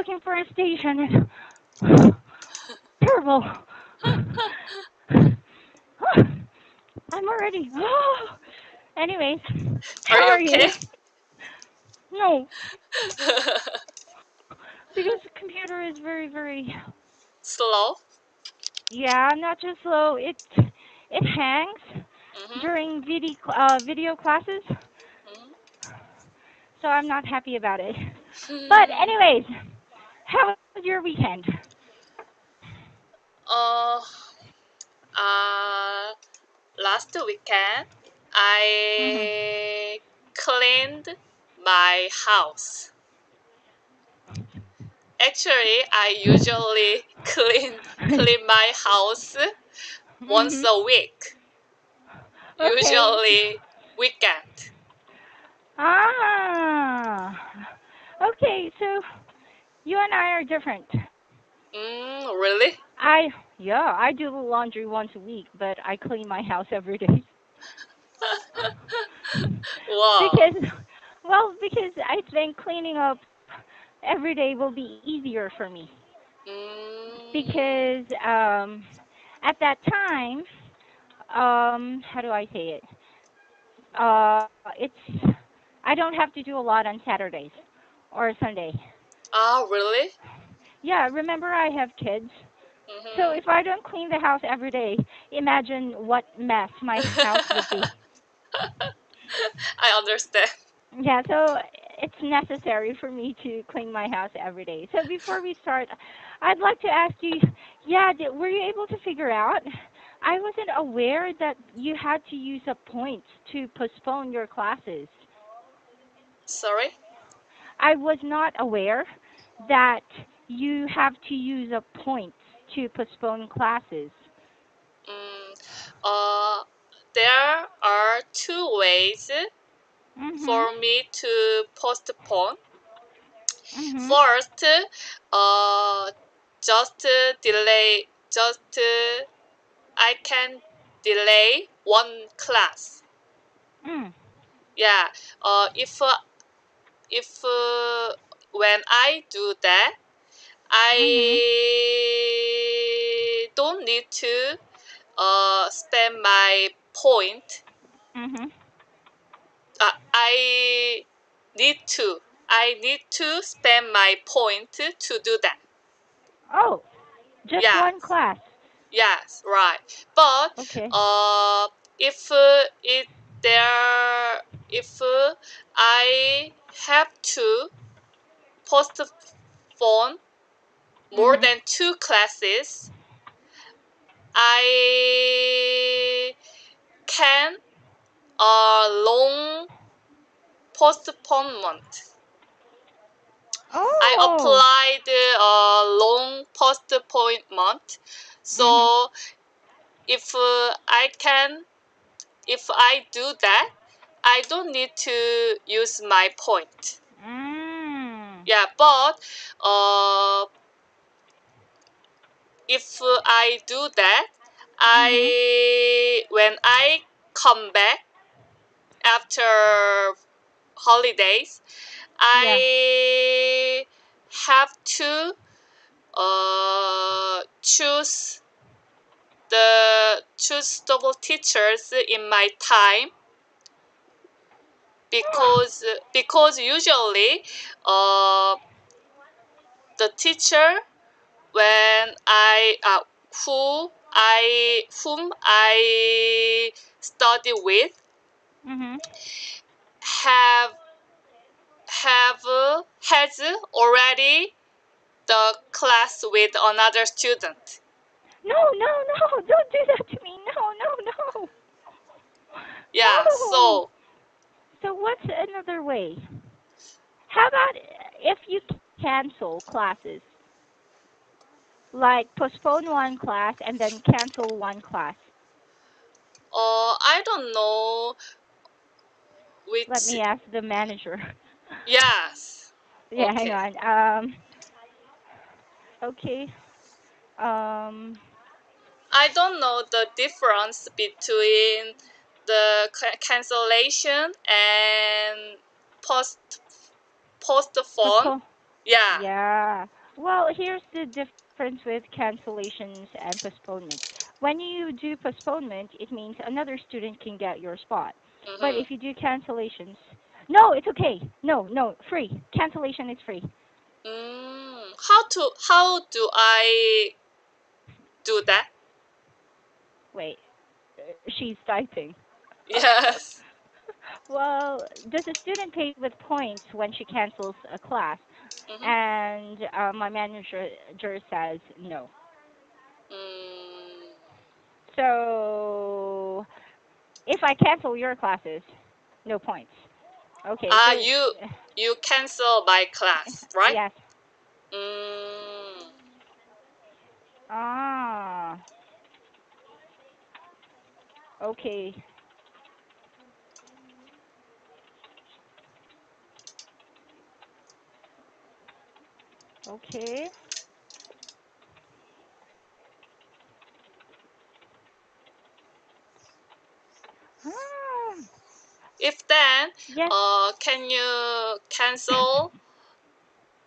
looking for a station. And terrible. I'm already. Anyways, Are how you are you? okay? No, because the computer is very, very. Slow? Yeah, not just slow. It hangs Mm-hmm. during video classes, so I'm not happy about it. But Mm-hmm. anyways, how was your weekend? uh, uh, Last weekend, Mhm. I cleaned my house. Actually, I usually clean my house once Mhm. a week. Okay. Usually weekend. Ah. Okay, so you and I are different. Really? I do the laundry once a week, but I clean my house every day. Wow. Because, well, because I think cleaning up every day will be easier for me. Mm, Because at that time, how do I say it? It's I don't have to do a lot on Saturdays or Sunday. really? Yeah, remember I have kids. So if I don't clean the house every day, imagine what mess my house would be. I understand. Yeah, so it's necessary for me to clean my house every day. So before we start, I'd like to ask you, yeah, were you able to figure out? I wasn't aware that you had to use a point to postpone your classes. Sorry? I was not aware that you have to use a point to postpone classes. Mm, uh, there are two ways Mhm. for me to postpone. Mhm. First, just delay, just I can delay one class. Mm. Yeah. If when I do that, Mhm. I don't need to spend my point. Mhm. I need to. I need to spend my point to do that. Oh, just one Yes, class. yes, right. But Okay. uh, if it there, if I have to postpone more Mhm. than two classes, I can long postponement. I Oh. applied a long postponement. Mhm. So if if I do that, I don't need to use my point. Mm. Yeah, but uh, if I do that, Mhm. I when I come back after holidays, Yeah. I have to choose double teachers in my time because usually uh, the teacher when I whom I study with Mhm. have has already the class with another student. No, no, no! Don't do that to me! No, no, no! Yeah, No! so So what's another way? How about if you cancel classes? Like postpone one class and then cancel one class. I don't know Let which. me ask the manager. Yes. Yeah, hang Okay. on. Okay. Um, I don't know the difference between the cancellation and postphone. postpone. Yeah. Yeah. Well, here's the difference with cancellations and postponements. When you do postponement, it means another student can get your spot. But Mm-hmm. if you do cancellations, no, it's okay. No, no, free. Cancellation is free. How do I do that? Wait, she's typing. Yes. Well, does a student pay with points when she cancels a class? Mm-hmm. And my manager says no. Mm. So if I cancel your classes, no points. Okay, Ah, so you cancel my class, right? yes. Mm. Ah, okay. Okay. Ah, If then, yes. can you cancel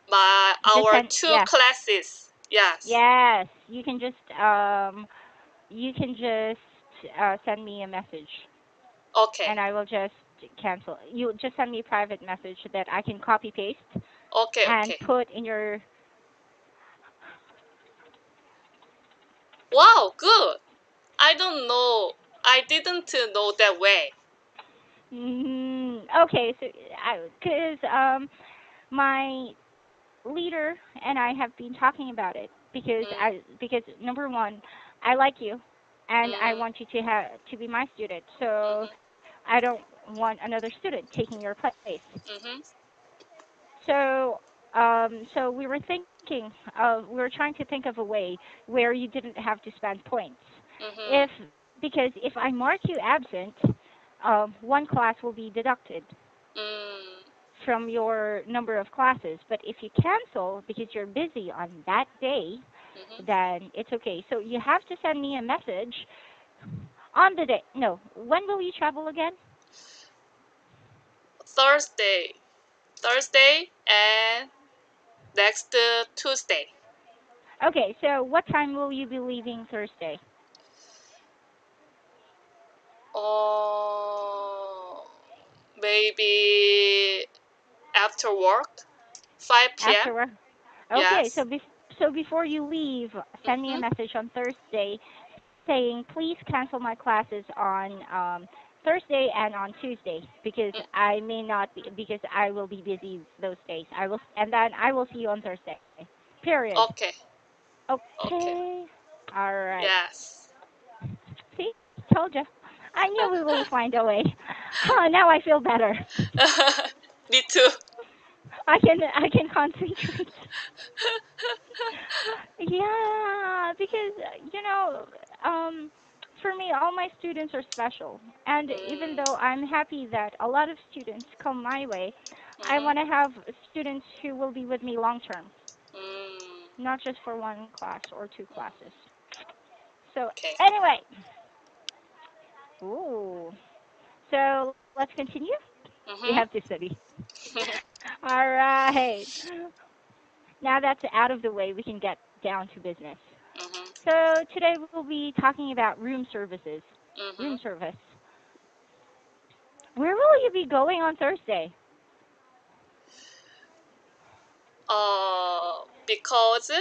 my Just our send, two yeah. classes? Yes. Yes, you can just send me a message Okay. and I will just cancel. You just send me a private message that I can copy paste Okay. and Okay. put in your. Wow. Good. I don't know. I didn't know that way. Okay, so because my leader and I have been talking about it Mm, because number one, I like you, and I mm, want you to have to be my student. So mm-hmm, I don't want another student taking your place. mm-hmm, So so we were trying to think of a way where you didn't have to spend points. mm-hmm, If because if I mark you absent, one class will be deducted mm, from your number of classes. But if you cancel because you're busy on that day, mm-hmm. then it's okay. So you have to send me a message on the day. No, when will you travel again? Thursday, Thursday, and next Tuesday. Okay, so what time will you be leaving Thursday? Oh, maybe after work, 5 p.m. After work? Okay, Yes. so before you leave, send me a Mm-hmm. message on Thursday saying please cancel my classes on Thursday and on Tuesday because Mm, I may not be because I will be busy those days. I will and then I will see you on Thursday. Period. okay. Okay. Okay. All right. Yes. See, told you. I knew we will find a way. Oh, now I feel better. Me too. I can concentrate. Yeah, because for me, all my students are special, and even Mm, though I'm happy that a lot of students come my way, I mm-hmm. want to have students who will be with me long term, Mm, not just for one class or two classes. So okay. anyway, ooh, so let's continue. We Mm-hmm. have to study. All right. Now that's out of the way, we can get down to business. Mm-hmm. So today we'll be talking about room services. Mm-hmm. Room service. Where will you be going on Thursday? Because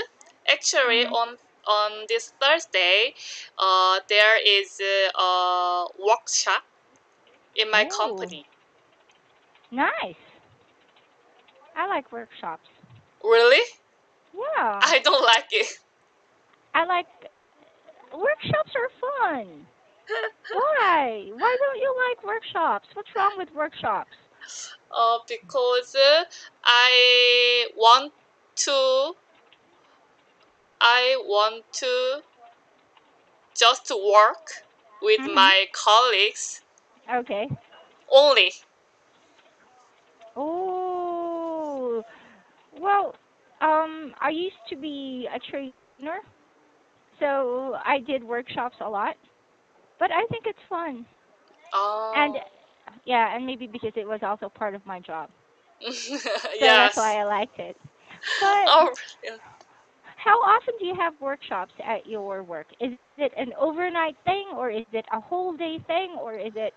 actually Mhm. on this Thursday, there is a workshop in my Oh, company. nice. I like workshops. Really? Yeah, I don't like it. I like workshops are fun. Why? Why don't you like workshops? What's wrong with workshops? Because I want to I want to just work with Mhm. my colleagues Okay. only. Oh, well, I used to be a trainer, so I did workshops a lot, but I think it's fun. And Oh, yeah, and maybe because it was also part of my job. So that's yes. why I liked it. But Oh, really? how often do you have workshops at your work? Is it an overnight thing, or is it a whole day thing, or is it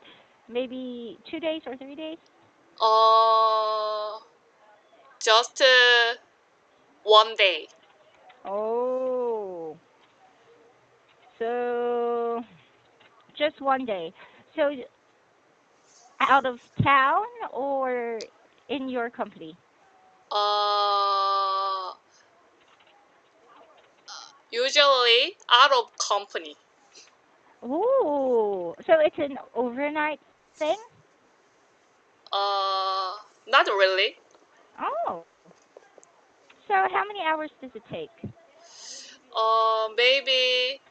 maybe 2 days or 3 days? Uh, just 1 day. Oh, so just 1 day. So out of town or in your company? Uh, Usually out of company. Ooh, so it's an overnight thing? Not really. Oh, so how many hours does it take? Maybe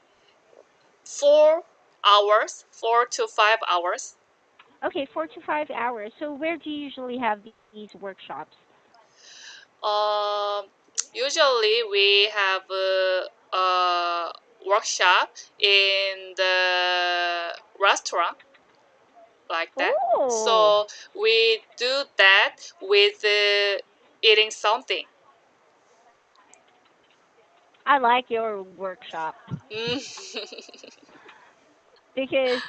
4 hours, 4 to 5 hours. Okay, 4 to 5 hours. So where do you usually have these workshops? Um, Usually we have a workshop in the restaurant like that. Oh, So we do that with eating something. I like your workshop Mm. because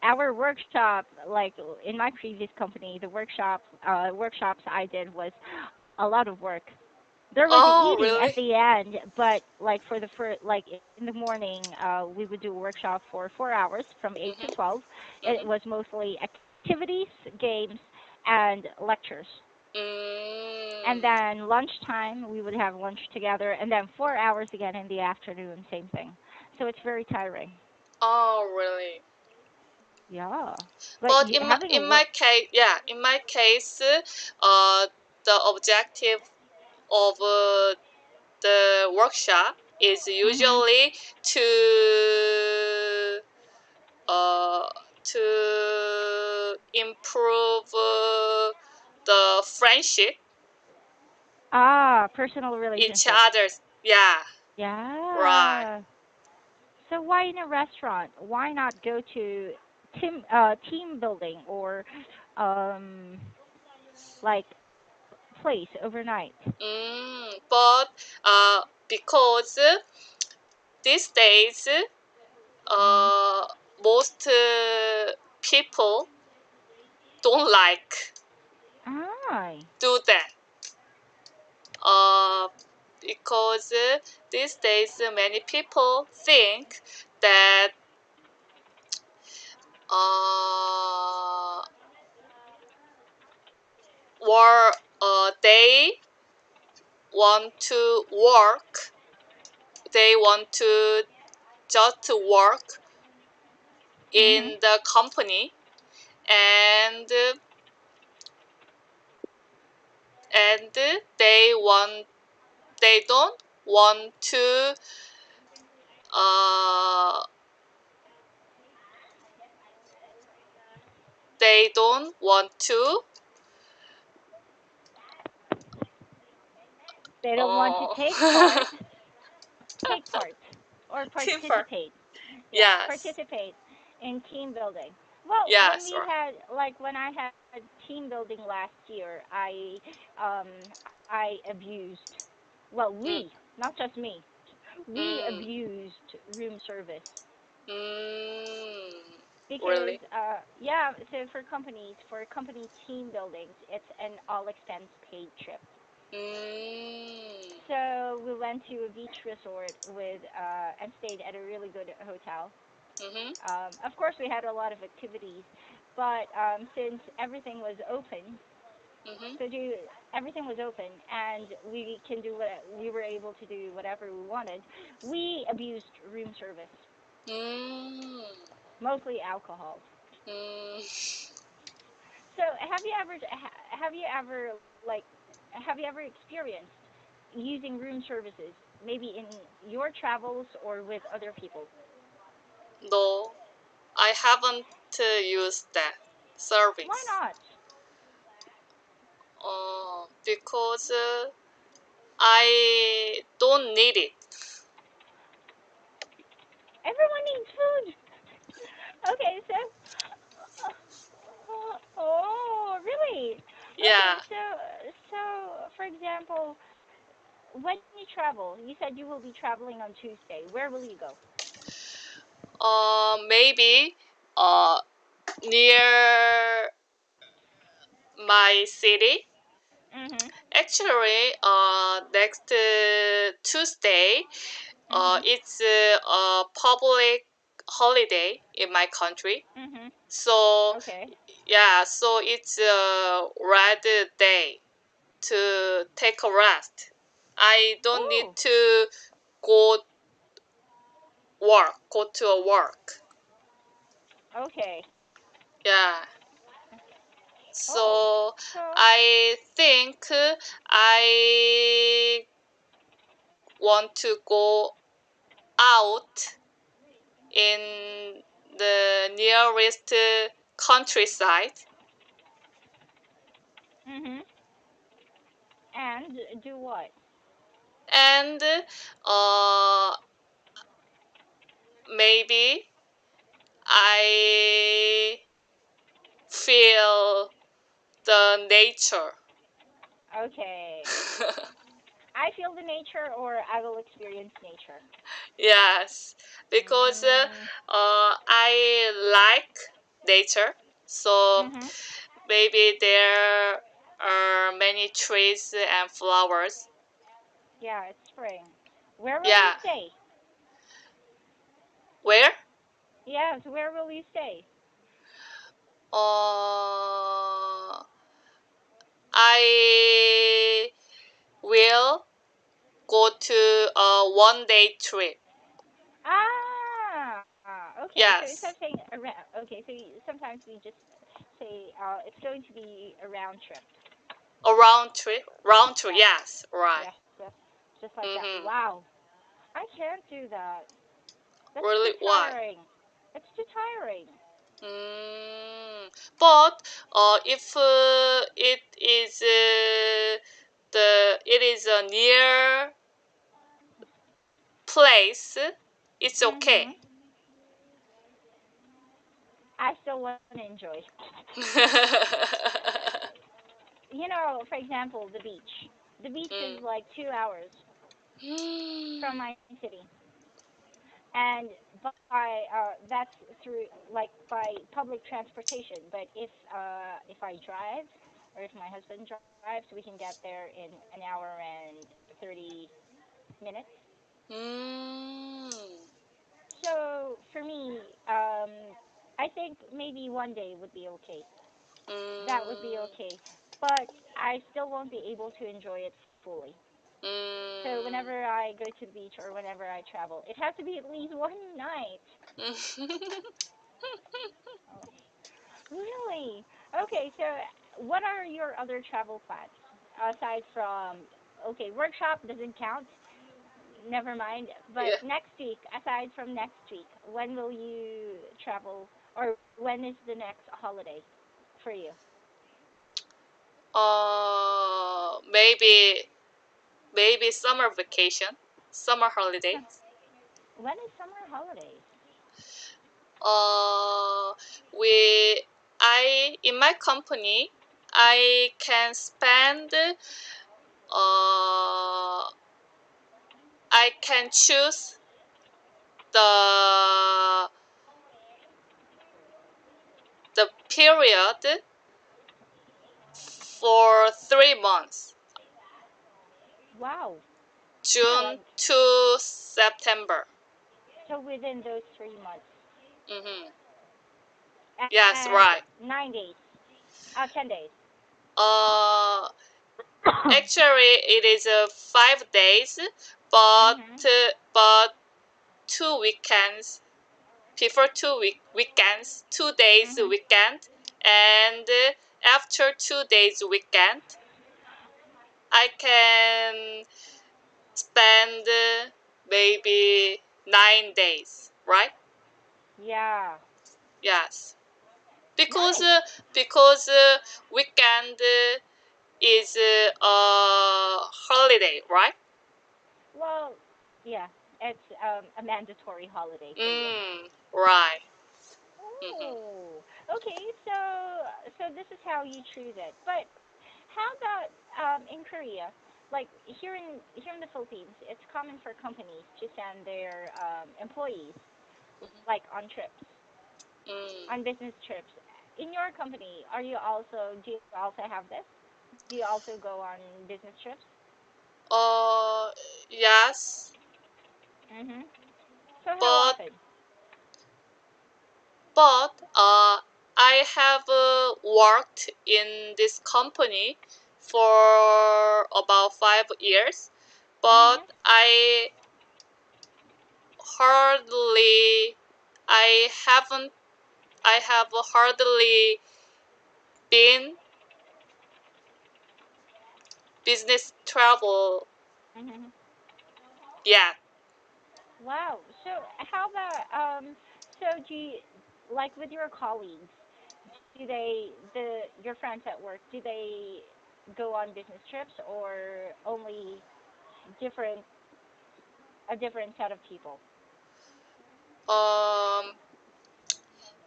our workshop, like in my previous company, the workshops I did was a lot of work. There was Oh, eating at really? the end, but like for the first, like in the morning, we would do a workshop for 4 hours from 8 to 12. It Mhm. was mostly activities, games, and lectures. And Mm. then lunchtime, we would have lunch together, and then 4 hours again in the afternoon, same thing. So it's very tiring. Oh, really? Yeah, but But in my having a in work. my case, yeah, in my case, the objective of the workshop is Mhm. usually uh, to improve the friendship Ah, personal each relationships. other's. Yeah, right. Yeah. So why in a restaurant? Why not go to team building or um like place overnight? But because these days Mhm. uh, most people don't like Ah. do that. Uh, because these days many people think that uh, or they want to work, they want to just work Mhm. in the company, and and they don't want to uh, they don't want to They don't want to uh, take part or team for participate. Yeah, yes, participate in team building. Well, when yes, we right. had like when I had team building last year, um I abused. Well, Mm, not just me. We mm, abused room service mm, because really? yeah, so for company team buildings, it's an all expense paid trip. Mm, So we went to a beach resort with and stayed at a really good hotel. mm-hmm, Of course, we had a lot of activities, but since everything was open, mm-hmm, so do everything was open, and we were able to do whatever we wanted. We abused room service, mm, mostly alcohol. mm. So have you ever like have you ever experienced using room services, maybe in your travels or with other people? No, I haven't used that Why service. not? Because I don't need it. Everyone needs food. Okay, so oh, really? Okay, Yeah. so for example, when you travel, you said you will be traveling on Tuesday. Where will you go? Maybe near my city. Mhm. Actually, next Tuesday, Mhm. it's a public holiday in my country. Mhm. So Okay. yeah, so it's a red day to take a rest. I don't need Oh. to go to a work. Okay. Yeah. Oh. So So. I think I want to go out in the nearest countryside Mhm. And do what? and maybe I feel the nature. Okay. I feel the nature, or I will experience nature. Yes, because Mm. I like nature, so Mhm. maybe there are many trees and flowers. Yeah, it's spring. Where will you Yeah, stay? where? Yes, where will you stay? I will go to a 1 day trip. Okay. So instead Yes, of saying around, okay. So sometimes we just say it's going to be a round trip. a round trip. Round trip. Yes, Yes, right. yes, yes. Just like that. Mhm. Wow. I can't do that. That's too Really? Why? tiring. It's too tiring. Mm. But if it is a near place, it's Mhm. okay. I still want to enjoy. For example, the beach. The beach is Mm. like 2 hours from my city, and by that's through like by public transportation. But if I drive, or if my husband drives, we can get there in an hour and 30 minutes. Mm. So for me, I think maybe one day would be okay. That would be Mm. okay, but I still won't be able to enjoy it fully. So Mm. whenever I go to the beach or whenever I travel, it has to be at least one night. Oh, really? Okay, so what are your other travel plans aside from okay, workshop doesn't count. Never mind. But Yeah. next week, aside from next week, when will you travel or when is the next holiday for you? Maybe summer vacation, summer So, holidays. when is summer holidays? Uh, we I in my company I can spend I can choose the the period for 3 months, Wow. Yeah, June like to September. so within those 3 months. Mm-hmm. Yes, And right. 9 days. 10 days. Uh, Actually, it is 5 days, but Mhm. uh, but 2 weekends. Before weekends, 2 days Mhm. weekend, and after 2 days weekend, I can spend maybe 9 days, right? Yeah. Yes, because Nice. uh, because weekend is a holiday, right? Well, yeah, it's a mandatory holiday for you. Right. Mhm. Oh, okay. So this is how you choose it. But how about in Korea? like here in the Philippines, it's common for companies to send their employees like Mm. on business trips. In your company, do you also have this? Do you also go on business trips? Uh, yes, Mhm. So how but often? I have worked in this company for about 5 years, but Mhm. hardly haven't I have hardly been business travel Mhm. yet. Wow. So how about so do you, like with your colleagues, do they the your friends at work, do they go on business trips or only different a different set of people? Um,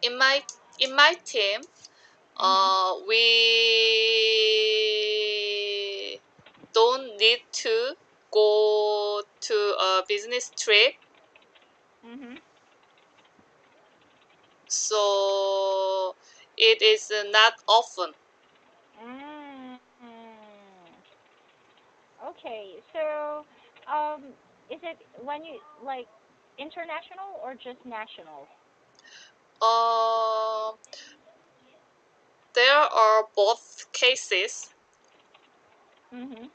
in my team, Mhm. we don't need to go to a business trip, Mhm. so it is not often. Mm. Okay. So is it when you like international or just national? Uh, there are both cases. Mhm.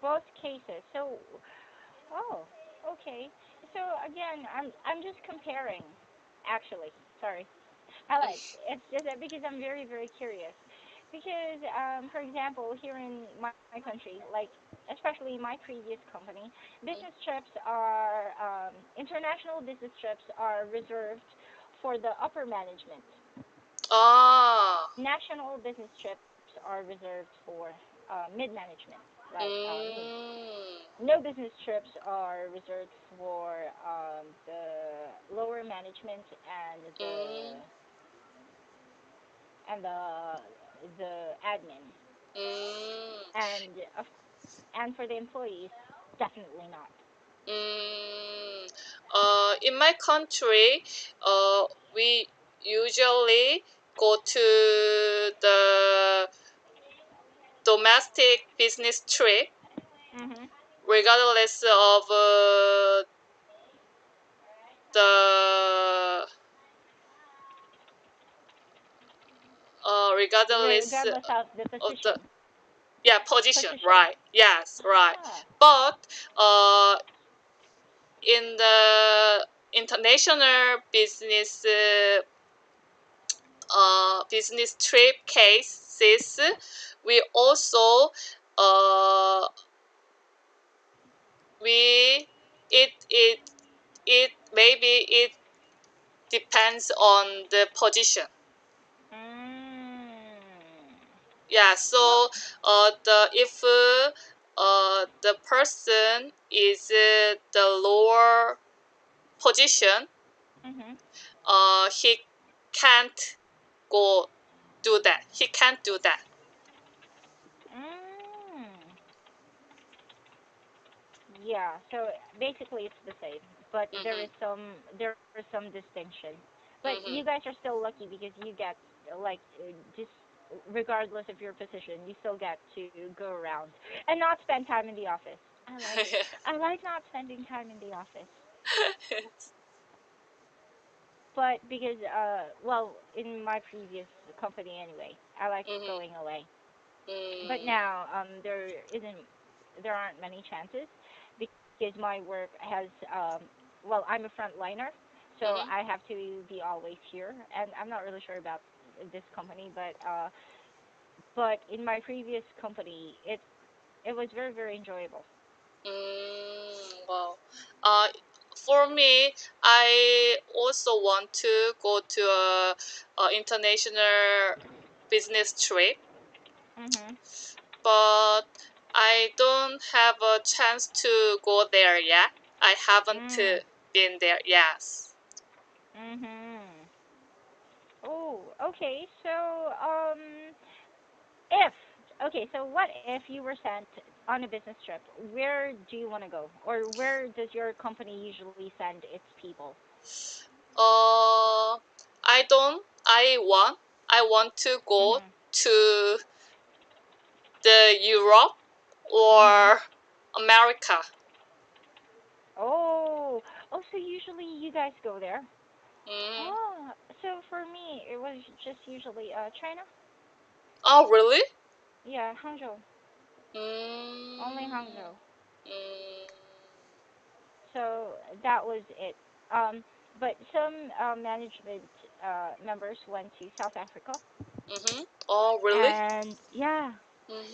Both cases. So oh, okay. So again, I'm just comparing. Actually, sorry. I like it's just that because I'm very very curious. Because for example, here in my country, like especially my previous company, business trips are international business trips are reserved for the upper management. Ah, National business trips are reserved for mid management, like me. mm, No business trips are reserved for the lower management mm, and the admin, mm, and of, and for the employees, definitely not. mm. In my country, we usually go to the domestic business trip, Mhm. regardless of the regardless Regardless of the of the, position. yeah, position, Position. right? Yes, right. Ah. But in the international business trip cases, we also uh, we it maybe it depends on the position. Mm. Yeah, Well. so the if the person is the lower position, Mhm. he can't go do that. He can't do that. Mm. Yeah. So basically, it's the same, but Mhm. there is some distinction. But you Mhm. guys are still lucky because you get like just regardless of your position, you still get to go around and not spend time in the office. I like not spending time in the office. But because well, in my previous company anyway, I like Mhm. going away. But Mm. now there aren't many chances because my work has well, I'm a frontliner, so Mhm. I have to be always here, and I'm not really sure about this company, but in my previous company, it was very very enjoyable. Wow. Uh, for me, I also want to go to a international business trip, Mhm. but I don't have a chance to go there yet. I haven't Mm. been there. Yes. Mhm. Oh, okay. So, if okay, so what if you were sent on a business trip? Where do you want to go, or where does your company usually send its people? Uh, I don't. I want to go Mhm. to the Europe Mhm. or America. Oh, oh. So usually you guys go there. Mm. Oh, so for me it was just usually China. Oh, really? Yeah, Hangzhou. Only Mm. Hangzhou. Mm. So that was it. Um, but some management members went to South Africa, Mhm. Oh, really? and yeah,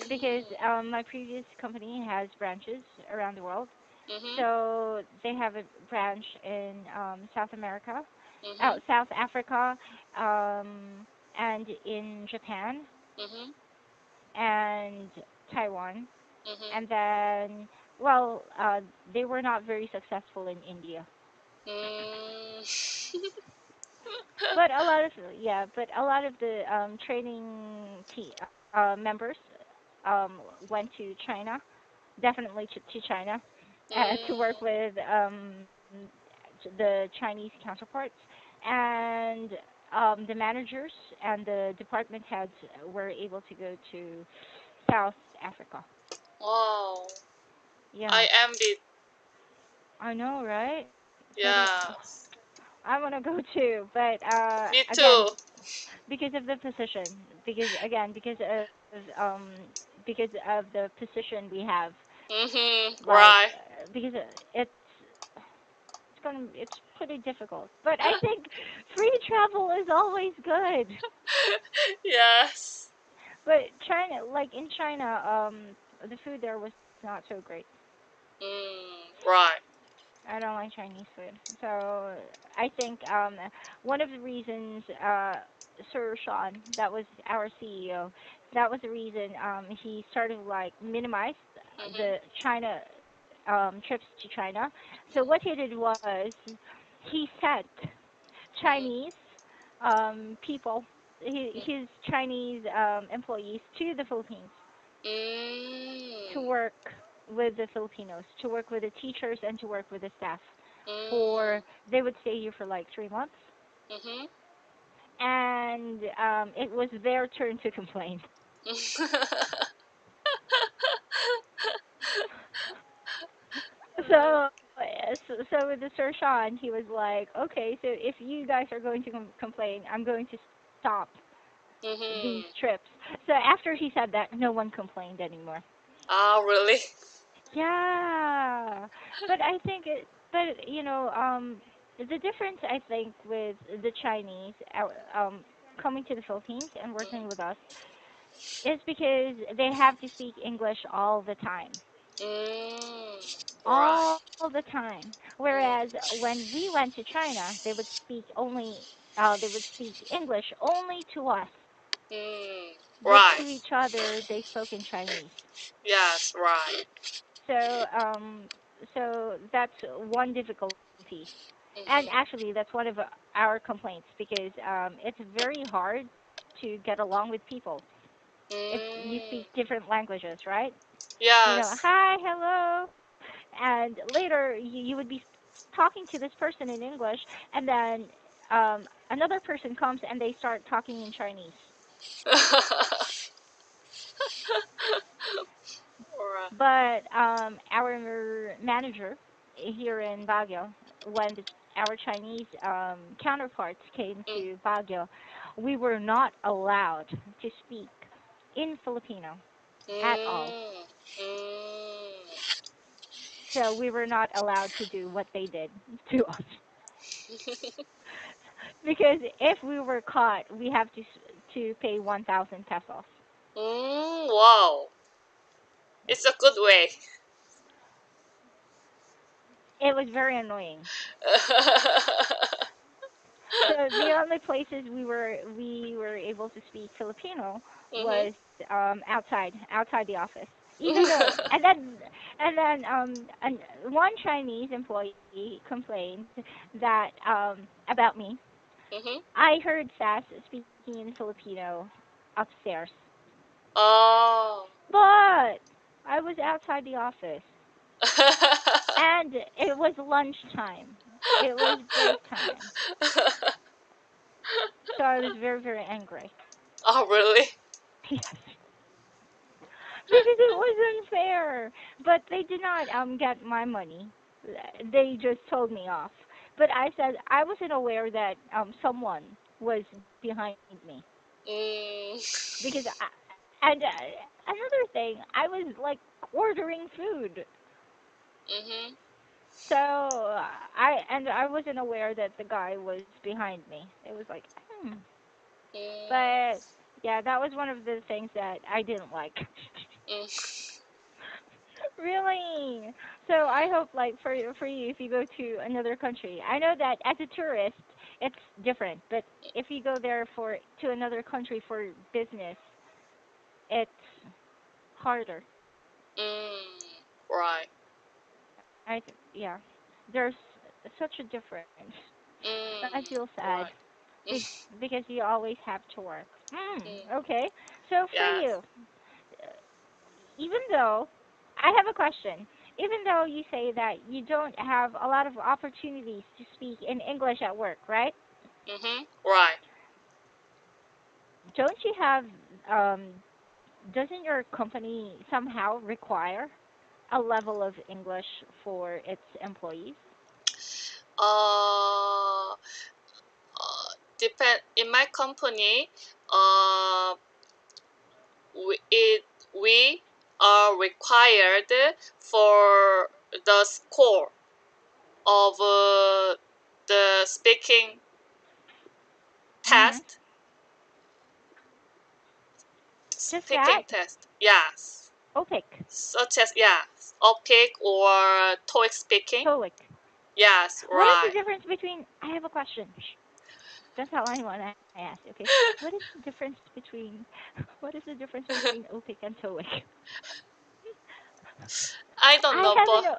because Mhm. my previous company has branches around the world. Mhm. So they have a branch in South America, Mhm. South Africa, and in Japan Mhm. and Taiwan, Mhm. and then well, they were not very successful in India. Mm. But a lot of yeah, but a lot of the training members um, went to China, definitely to China, to work Mm. with the Chinese counterparts, and the managers and the department heads were able to go to South Africa. Wow. Yeah, I envy. I know, right? But Yes. I want to go too, but Me again, too. because of the position, because again, because of the position we have, Mhm. like Right. because it's pretty difficult. But I think free travel is always good. Yes. But China, like in China, the food there was not so great. Mm. Right. I don't like Chinese food. So I think one of the reasons Sir Sean, that was our CEO, that was the reason he started like minimize Mhm. the China trips to China. So what he did was he sent Mhm. Chinese people, his Chinese employees to the Philippines to Mm. work with the Filipinos, to work with the teachers and to work with the staff. Mm. For they would stay here for like 3 months, Mhm. and it was their turn to complain. So with the Sir Sean, he was like, okay, so if you guys are going to complain, I'm going to stop these Mhm. trips. So after he said that, no one complained anymore. Ah, really? Yeah, but I think but the difference I think with the Chinese coming to the Philippines and working with Mhm. us is because they have to speak English all the time. Mm. Right. All the time. Whereas Mm. when we went to China, they would speak English only to us, Mm. but Right. to each other they spoke in Chinese. Yes. Right. So that's one difficulty. And Mhm. actually that's one of our complaints because it's very hard to get along with people if you speak Mm. different languages, right? Yes. Hi, hello, and later you would be talking to this person in English, and then another person comes and they start talking in Chinese. Right. But our manager here in Baguio, when our Chinese counterparts came Mm. to Baguio, we were not allowed to speak in Filipino at all. Mm. Mm. So we were not allowed to do what they did to us. Because if we were caught, we have to pay 1,000 pesos. Mm. Wow. It's a good way. It was very annoying. So the only places we were able to speak Filipino Mhm. was outside the office. Even though and then one Chinese employee complained that about me Mhm. I heard Sass speaking in Filipino upstairs, Oh. but I was outside the office, and it was lunchtime. It was break time, so I was very, very angry. Oh, really? Yes, because it was unfair. But they did not get my money. They just told me off. But I said I wasn't aware that someone was behind me Mm. because and another thing, I was like ordering food. Mhm. So I wasn't aware that the guy was behind me. It was like, Mm. but yeah, that was one of the things that I didn't like. Mm. Really. So I hope like for you if you go to another country. I know that as a tourist it's different, but if you go there for to another country for business, it's harder. Mm. Right. Yeah. There's such a difference. I Mm. feel sad Right. because you always have to work. Mm. Okay. So for Yes. you, even though I have a question, even though you say that you don't have a lot of opportunities to speak in English at work, right? Mhm. Right. Don't you have doesn't your company somehow require a level of English for its employees? Uh, depend in my company. Uh, we are required for the score of the Mhm. test. Just Speaking that? test. Yes. OPIC, Such as yes, OPIC or TOEIC speaking. TOEIC. Yes. What is the Right. difference between I have a question. Don't tell anyone I asked, okay? What is the difference between what is the difference between OPIC and TOEIC? I don't I know, have but. an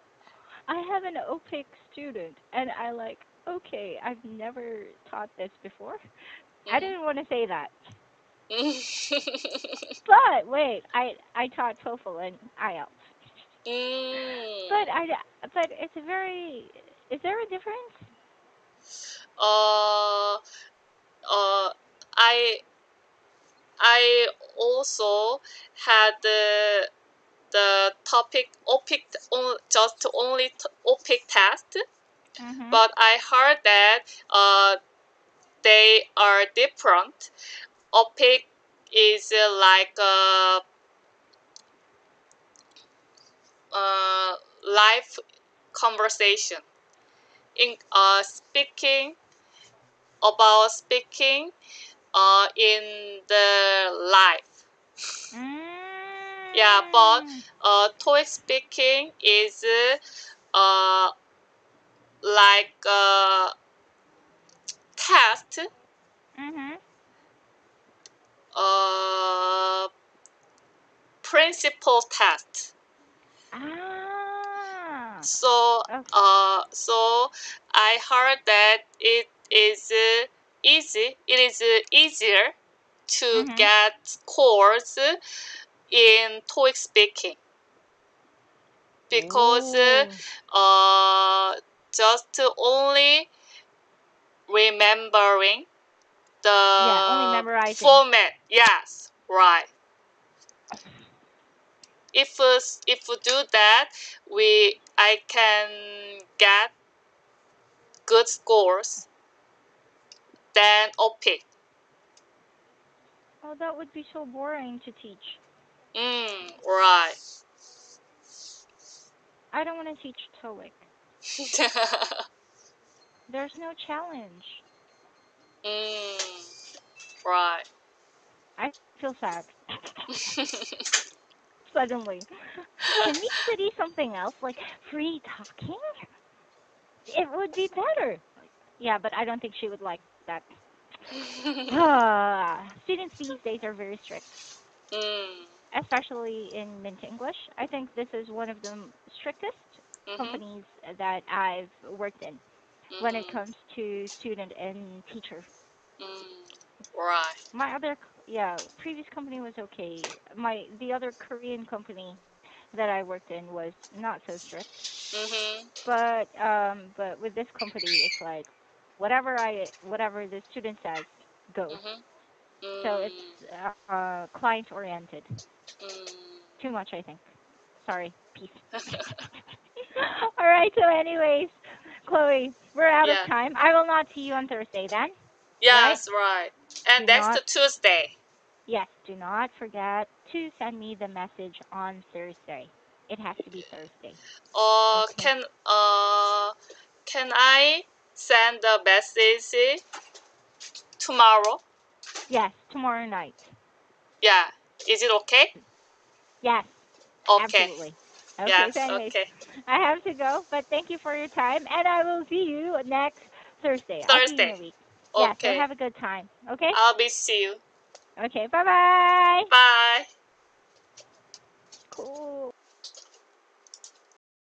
I have an OPIC student, and I like, okay, I've never taught this before. I Mhm. didn't want to say that, but wait, I taught TOEFL and IELTS, Mm. but but it's a very is there a difference? Uh, I also had the topic OPIC just only OPIC test, Mhm. but I heard that they are different. OPIC is like a live conversation in speaking in the life. Yeah, but Mm. TOEIC speaking is uh, like test, Mhm. uh, principal test. Ah. So, Okay. I heard that it is easy. It is easier to Mhm. get scores in TOEIC speaking because Oh. just only remembering Yeah, only the memorizing. format. Yes, right. If we do that, we I can get good scores than OPIC. Oh, that would be so boring to teach. Right. I don't want to teach TOEIC. There's no challenge. Right. I feel sad. Suddenly. Can we study something else, like free talking? It would be better. Yeah, but I don't think she would like that. Students these days are very strict, mm, especially in Mint English. I think this is one of the strictest mhm, companies that I've worked in when it mhm, comes to student and teacher. Right. My other, yeah, previous company was okay. The other Korean company that I worked in was not so strict. Mhm. But with this company, it's like whatever the student says goes. Mhm. So Mm. it's client oriented. Mm. Too much, I think. Sorry. Peace. All right. So, anyways, Chloe, we're out of Yeah. time. I will not see you on Thursday then, right? Yes, right. And Do that's not. the Tuesday. Yes. Do not forget to send me the message on Thursday. It has to be Thursday. Uh, Okay. can uh, can I send the message tomorrow? Yes. Tomorrow night. Yeah. Is it okay? Yes. Okay. Absolutely. Okay. So, Yes. anyways, Okay. I have to go, but thank you for your time, and I will see you next Thursday. I'll see you in Thursday. a week. Yeah. So Okay. have a good time. Okay. I'll be see you. Okay. Bye bye. Bye.